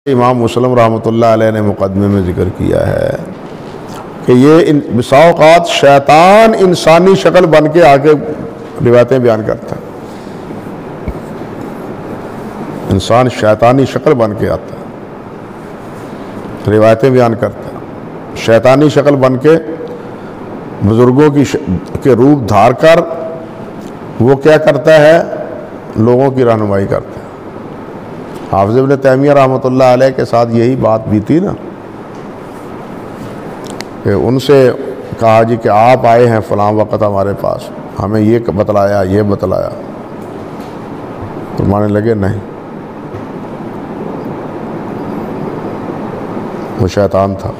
امام مسلم رحمۃ اللہ علیہ نے مقدمے میں ذکر کیا ہے کہ یہ بسا اوقات شیطان انسانی شکل بن کے آ کے روایتیں بیان کرتا ہے۔ انسان شیطانی شکل بن کے آتا ہے، روایتیں بیان کرتا ہے، شیطانی شکل بن کے بزرگوں کے روپ دھار کر وہ کیا کرتا ہے؟ لوگوں کی رہنمائی کرتا ہے۔ حافظ ابن تیمیہ رحمۃ اللہ علیہ کے ساتھ یہی بات بھی تھی نا کہ ان سے کہا جی کہ آپ آئے ہیں فلاں وقت ہمارے پاس، ہمیں یہ بتلایا یہ بتلایا، فرمانے لگے نہیں، وہ شیطان تھا،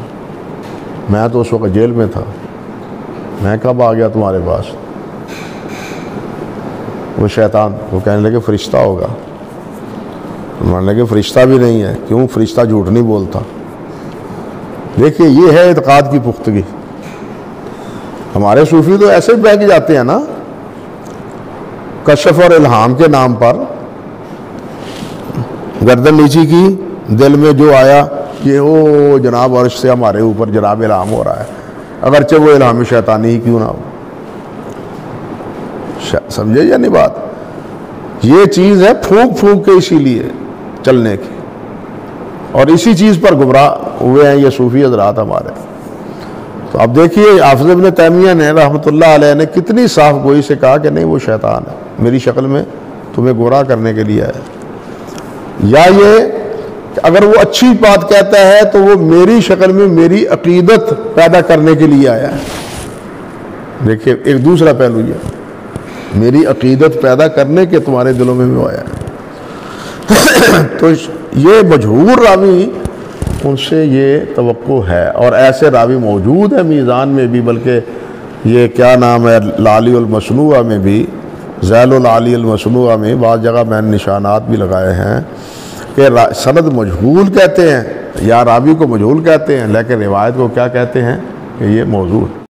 میں تو اس وقت جیل میں تھا، میں کب آ گیا تمہارے پاس؟ وہ شیطان، وہ کہنے لگے فرشتہ ہوگا، فرمانے لگے فرشتہ بھی نہیں ہے، کیوں؟ فرشتہ جھوٹ نہیں بولتا۔ دیکھیے یہ ہے اعتقاد کی پختگی۔ ہمارے صوفی تو ایسے بہک جاتے ہیں نا کشف اور الہام کے نام پر، گردن نیچی کی، دل میں جو آیا کہ او جناب عرش سے ہمارے اوپر جناب الہام ہو رہا ہے، اگرچہ وہ الہام شیطانی ہی کیوں نہ ہو۔ سمجھے یا نہیں بات؟ یہ چیز ہے پھونک پھونک کے اسی لیے چلنے کی، اور اسی چیز پر گمراہ ہوئے ہیں یہ صوفی حضرات ہمارے۔ تو اب دیکھیے حافظ ابن تیمیہ نے رحمۃ اللہ علیہ نے کتنی صاف گوئی سے کہا کہ نہیں وہ شیطان ہے، میری شکل میں تمہیں گمراہ کرنے کے لیے ہے، یا یہ کہ اگر وہ اچھی بات کہتا ہے تو وہ میری شکل میں میری عقیدت پیدا کرنے کے لیے آیا ہے۔ دیکھیے ایک دوسرا پہلو یہ میری عقیدت پیدا کرنے کے تمہارے دلوں میں وہ آیا ہے۔ تو یہ مجہور راوی ان سے یہ توقع ہے، اور ایسے راوی موجود ہے میزان میں بھی، بلکہ یہ کیا نام ہے العالی المصنوعہ میں بھی، ذیل العالی المصنوعہ میں بعض جگہ میں نے نشانات بھی لگائے ہیں کہ سند مجہول کہتے ہیں یا راوی کو مجہول کہتے ہیں، لیکن روایت کو کیا کہتے ہیں کہ یہ موضوع ہے۔